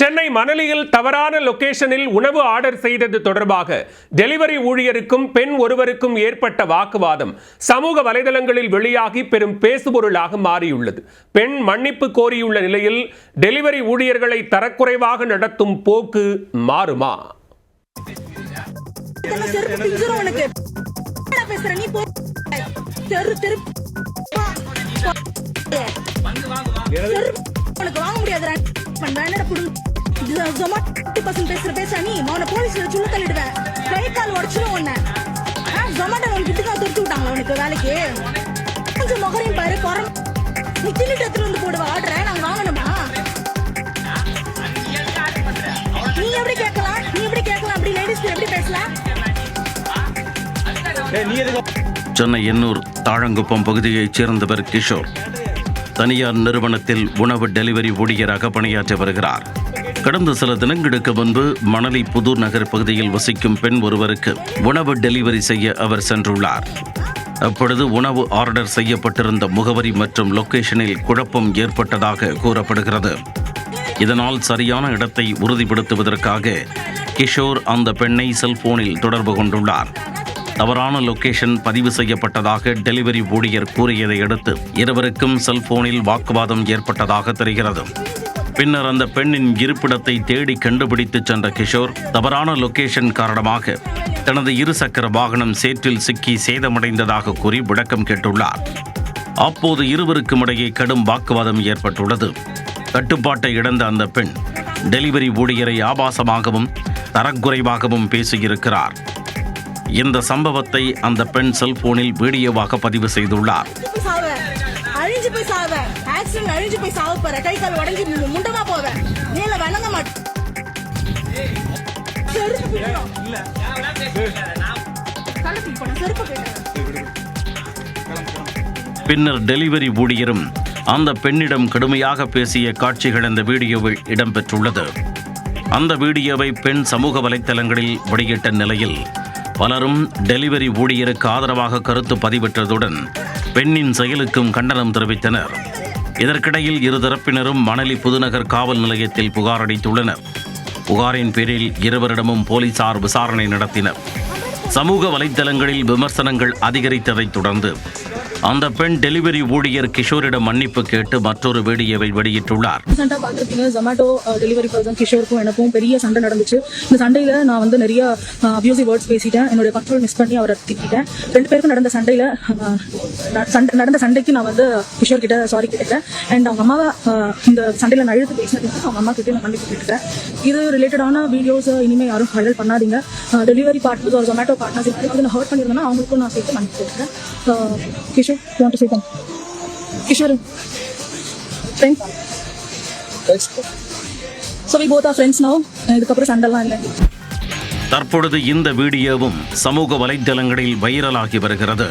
சென்னை மணலியில் தவறான லொகேஷனில் உணவு ஆர்டர் செய்தது தொடர்பாக டெலிவரி ஊழியருக்கும் பெண் ஒருவருக்கும் ஏற்பட்ட வாக்குவாதம் சமூக வலைதளங்களில் வெளியாகி பெரும் பேசுபொருளாக மாறியுள்ளது. பெண் மன்னிப்பு கோரியுள்ள நிலையில் டெலிவரி ஊழியர்களை தரக்குறைவாக நடத்தும் போக்கு மாறுமா? சென்னை எண்ணூர் தாழங்குப்பம் பகுதியைச் சேர்ந்தவர் கிஷோர். தனியார் நிறுவனத்தில் உணவு டெலிவரி ஊழியராக பணியாற்றி வருகிறார். கடந்த சில தினங்களுக்கு முன்பு மணலி புதூர் நகர் பகுதியில் வசிக்கும் பெண் ஒருவருக்கு உணவு டெலிவரி செய்ய அவர் சென்றுள்ளார். அப்பொழுது உணவு ஆர்டர் செய்யப்பட்டிருந்த முகவரி மற்றும் லொகேஷனில் குழப்பம் ஏற்பட்டதாக கூறப்படுகிறது. இதனால் சரியான இடத்தை உறுதிப்படுத்துவதற்காக கிஷோர் அந்த பெண்ணை செல்போனில் தொடர்பு கொண்டுள்ளார். தவறான லொகேஷன் பதிவு செய்யப்பட்டதாக டெலிவரி ஊழியர் கூறியதை அடுத்து இருவருக்கும் செல்போனில் வாக்குவாதம் ஏற்பட்டதாக தெரிகிறது. பின்னர் அந்த பெண்ணின் இருப்பிடத்தை தேடி கண்டுபிடித்து சென்ற கிஷோர் தவறான லொகேஷன் காரணமாக தனது இருசக்கர வாகனம் சேற்றில் சிக்கி சேதமடைந்ததாக கூறி விளக்கம் கேட்டுள்ளார். அப்போது இருவருக்கும் இடையே கடும் வாக்குவாதம் ஏற்பட்டுள்ளது. கட்டுப்பாட்டை இழந்த அந்த பெண் டெலிவரி ஊழியரை ஆபாசமாகவும் தரக்குறைவாகவும் பேசியிருக்கிறார். இந்த சம்பவத்தை அந்த பெண் செல்போனில் வீடியோவாக பதிவு செய்துள்ளார். பின்னர் டெலிவரி ஊழியரும் அந்த பெண்ணிடம் கடுமையாக பேசிய காட்சிகள் இந்த வீடியோவில் இடம்பெற்றுள்ளது. அந்த வீடியோவை பெண் சமூக வலைத்தளங்களில் வெளியிட்ட நிலையில் பலரும் டெலிவரி ஊழியருக்கு ஆதரவாக கருத்து பதிவிட்டதுடன் பெண்ணின் செயலுக்கும் கண்டனம் தெரிவித்தனர். இதற்கிடையில் இருதரப்பினரும் மணலி புதுநகர் காவல் நிலையத்தில் புகார் அளித்துள்ளனர். புகாரின் பேரில் இருவரிடமும் போலீசார் விசாரணை நடத்தினர். சமூக வலைத்தளங்களில் விமர்சனங்கள் அதிகரித்ததைத் தொடர்ந்து அந்த பெண் டெலிவரி ஊழியர் கிஷோரிடம் மன்னிப்பு கேட்டு மற்றொரு வீடியோவை வெளியிட்டுள்ளார். ஜொமேட்டோ டெலிவரி பர்சன் கிஷோருக்கும் எனக்கும் பெரிய சண்டை நடந்துச்சு. இந்த சண்டையில் நான் நிறைய அபியூசிவ் வேர்ட்ஸ் பேசிட்டேன். என்னுடைய கண்ட்ரோல் மிஸ் பண்ணி அவரை திட்டேன். 2 பேருக்கும் நடந்த சண்டைக்கு நான் கிஷோர் கிட்ட சாரி கேட்டேன். அண்ட் அவங்க அம்மாவை இந்த சண்டையில் நான் இழுத்து பேசினதுக்கு அவங்க அம்மா கிட்டே நான் மன்னிப்பு கேட்டுட்டேன். இது ரிலேட்டடான வீடியோஸ் இனிமேல் யாரும் வைரல் பண்ணாதீங்க. டெலிவரி பார்ட்னர்ஸ் ஒரு ஜொமேட்டோ பார்ட்னர்ஸ் நான் ஹர்ட் பண்ணியிருந்தேன்னா அவங்களுக்கும் நான் சேர்த்து மன்னிப்பு கேட்டுட்டேன். Kishore, you want to say something? Kishore, friends. So we both are friends now. இதுக்கப்புறம் சண்டைலாம் இல்லை. தற்பொழுது இந்த வீடியோவும் சமூக வலைதளங்களில் வைரலாகி வருகிறது.